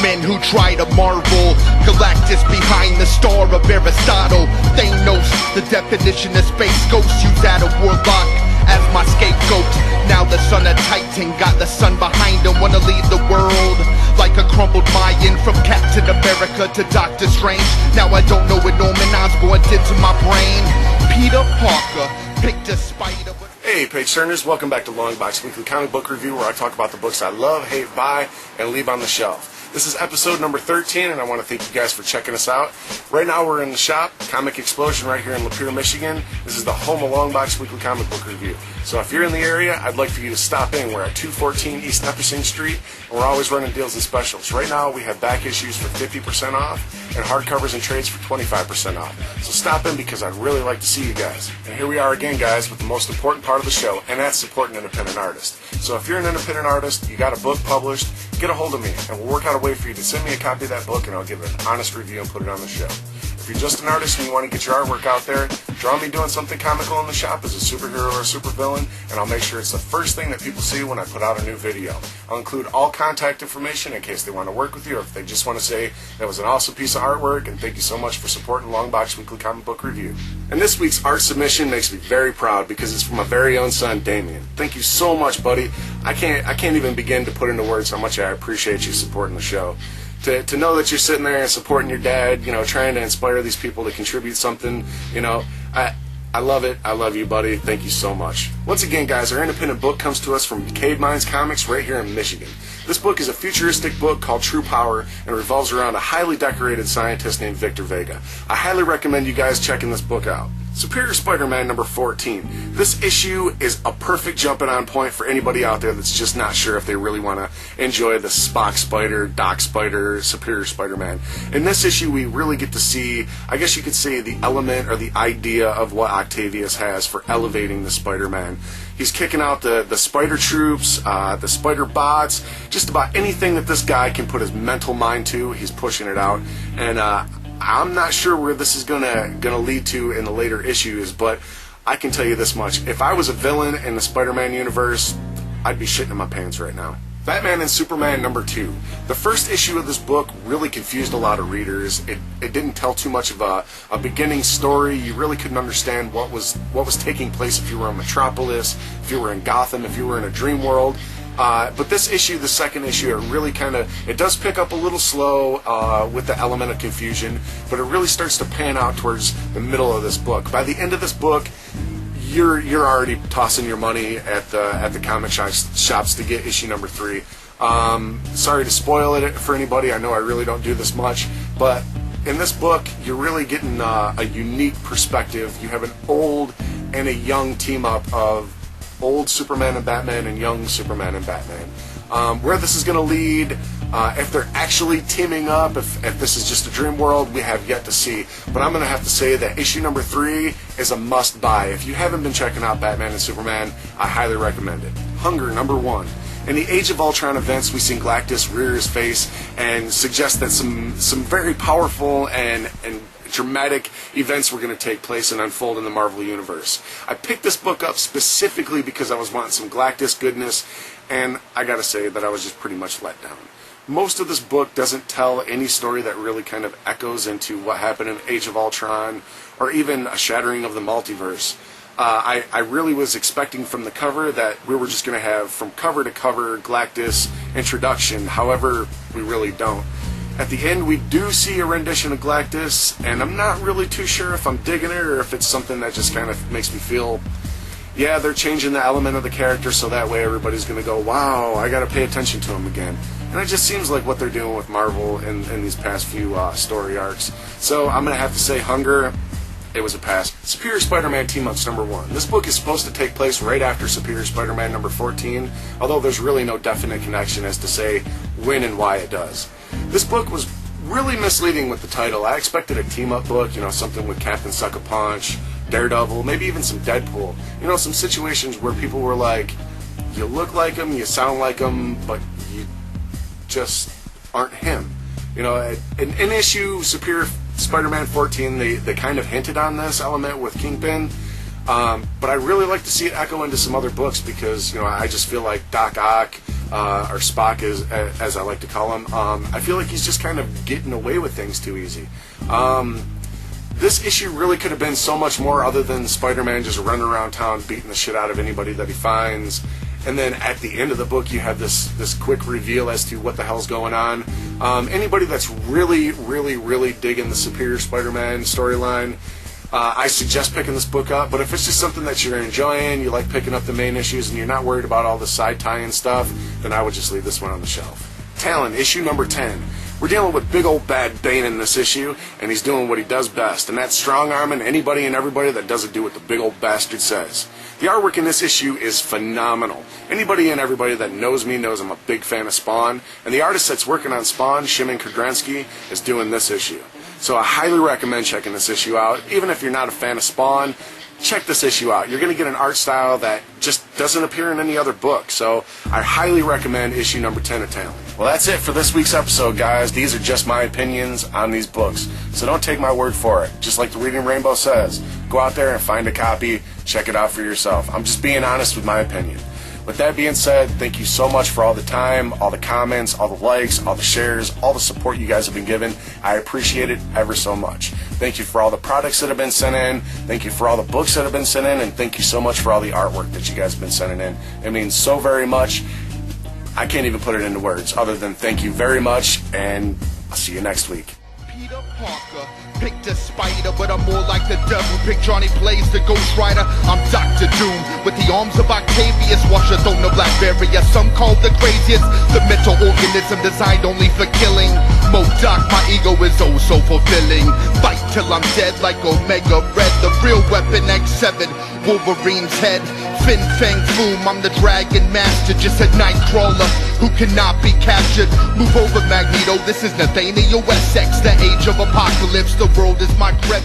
men who try to marvel. Galactus behind the star of Aristotle. Thanos, the definition of space ghost. Use that a warlock as my scapegoat. Now the son of Titan got the sun behind him. Wanna lead the world like a crumbled Mayan. From Captain America to Doctor Strange. Now I don't know what Norman Osborn did to my brain. Peter Parker picked a spider. Hey page turners, welcome back to Longbox Weekly Comic Book Review, where I talk about the books I love, hate, buy, and leave on the shelf. This is episode number 13, and I want to thank you guys for checking us out. Right now we're in the shop, Comic Explosion, right here in Lapeer, Michigan. This is the home of Longbox Weekly Comic Book Review. So if you're in the area, I'd like for you to stop in. We're at 214 East Nipissing Street, and we're always running deals and specials. Right now we have back issues for 50% off, and hardcovers and trades for 25% off. So stop in because I'd really like to see you guys. And here we are again, guys, with the most important part of the show, and that's supporting independent artists. So if you're an independent artist, you got a book published, get a hold of me, and we'll work out a way for you to send me a copy of that book, and I'll give it an honest review and put it on the show. If you're just an artist and you want to get your artwork out there, draw me doing something comical in the shop as a superhero or a supervillain, and I'll make sure it's the first thing that people see when I put out a new video. I'll include all contact information in case they want to work with you, or if they just want to say that was an awesome piece of artwork, and thank you so much for supporting Longbox Weekly Comic Book Review. And this week's art submission makes me very proud because it's from my very own son, Damien. Thank you so much, buddy. I can't even begin to put into words how much I appreciate you supporting the show. To know that you're sitting there and supporting your dad, you know, trying to inspire these people to contribute something, you know, I love it. I love you, buddy. Thank you so much. Once again, guys, our independent book comes to us from Decayed Minds Comics right here in Michigan. This book is a futuristic book called True Power and revolves around a highly decorated scientist named Victor Vega. I highly recommend you guys checking this book out. Superior Spider-Man number 14. This issue is a perfect jumping on point for anybody out there that's just not sure if they really want to enjoy the Spock Spider, Doc Spider, Superior Spider-Man. In this issue, we really get to see, I guess you could say, the element or the idea of what Octavius has for elevating the Spider-Man. He's kicking out the Spider Troops, the Spider Bots, just about anything that this guy can put his mental mind to, he's pushing it out. And I'm not sure where this is gonna lead to in the later issues, but I can tell you this much. If I was a villain in the Spider-Man universe, I'd be shitting in my pants right now. Batman and Superman number 2. The first issue of this book really confused a lot of readers. It didn't tell too much of a beginning story. You really couldn't understand what was taking place if you were in Metropolis, if you were in Gotham, if you were in a dream world. But this issue, the second issue, it really it does pick up a little slow with the element of confusion, but it really starts to pan out towards the middle of this book. By the end of this book, you're already tossing your money at the comic shops to get issue number 3. Sorry to spoil it for anybody. I know I really don't do this much, but in this book, you're really getting a unique perspective. You have an old and a young team up of old Superman and Batman and young Superman and Batman. Where this is going to lead, if they're actually teaming up, if this is just a dream world, we have yet to see. But I'm going to have to say that issue number 3 is a must-buy. If you haven't been checking out Batman and Superman, I highly recommend it. Hunger number 1. In the Age of Ultron events, we see Galactus rear his face and suggest that some very powerful and dramatic events were going to take place and unfold in the Marvel Universe. I picked this book up specifically because I was wanting some Galactus goodness, and I gotta say that I was just pretty much let down. Most of this book doesn't tell any story that really kind of echoes into what happened in Age of Ultron, or even a shattering of the multiverse. I really was expecting from the cover that we were just going to have, from cover to cover, Galactus introduction. However, we really don't. At the end, we do see a rendition of Galactus, and I'm not really too sure if I'm digging it or if it's something that just kind of makes me feel, yeah, they're changing the element of the character so that way everybody's going to go, wow, I got to pay attention to him again. And it just seems like what they're doing with Marvel in these past few story arcs. So I'm going to have to say Hunger, it was a pass. Superior Spider-Man Team-Ups number 1. This book is supposed to take place right after Superior Spider-Man number 14, although there's really no definite connection as to say when and why it does. This book was really misleading with the title. I expected a team-up book, you know, something with Captain Suck-a-Punch, Daredevil, maybe even some Deadpool. You know, some situations where people were like, you look like him, you sound like him, but you just aren't him. You know, in issue Superior Spider-Man 14, they kind of hinted on this element with Kingpin, but I really like to see it echo into some other books because, you know, I just feel like Doc Ock, or Spock as I like to call him. I feel like he's just kind of getting away with things too easy. This issue really could have been so much more other than Spider-Man just running around town beating the shit out of anybody that he finds. And then at the end of the book, you have this quick reveal as to what the hell's going on. Anybody that's really digging the Superior Spider-Man storyline, I suggest picking this book up. But if it's just something that you're enjoying, you like picking up the main issues, and you're not worried about all the side tie-in stuff, then I would just leave this one on the shelf. Talon, issue number 10. We're dealing with big old bad Bane in this issue, and he's doing what he does best, and that's strong-arming anybody and everybody that doesn't do what the big old bastard says. The artwork in this issue is phenomenal. Anybody and everybody that knows me knows I'm a big fan of Spawn, and the artist that's working on Spawn, Shimon Kudranski, is doing this issue. So I highly recommend checking this issue out. Even if you're not a fan of Spawn, check this issue out. You're going to get an art style that just doesn't appear in any other book. So I highly recommend issue number 10 of Talon. Well, that's it for this week's episode, guys. These are just my opinions on these books. So don't take my word for it. Just like the Reading Rainbow says, go out there and find a copy, check it out for yourself. I'm just being honest with my opinion. With that being said, thank you so much for all the time, all the comments, all the likes, all the shares, all the support you guys have been giving. I appreciate it ever so much. Thank you for all the products that have been sent in. Thank you for all the books that have been sent in. And thank you so much for all the artwork that you guys have been sending in. It means so very much. I can't even put it into words other than thank you very much, and I'll see you next week. Peter Parker picked a spider, but I'm more like the devil. Pick Johnny Blaze, the Ghost Rider. I'm Dr. Doom with the arms of Octavius. Wash a throne of Blackberry, as some call the craziest. The mental organism designed only for killing. Modoc, my ego is oh so fulfilling. Fight till I'm dead like Omega Red. The real weapon X7, Wolverine's head. Fin Fang Foom, I'm the Dragon Master, just a Nightcrawler who cannot be captured. Move over Magneto, this is Nathaniel Essex, the age of apocalypse. The world is my credit.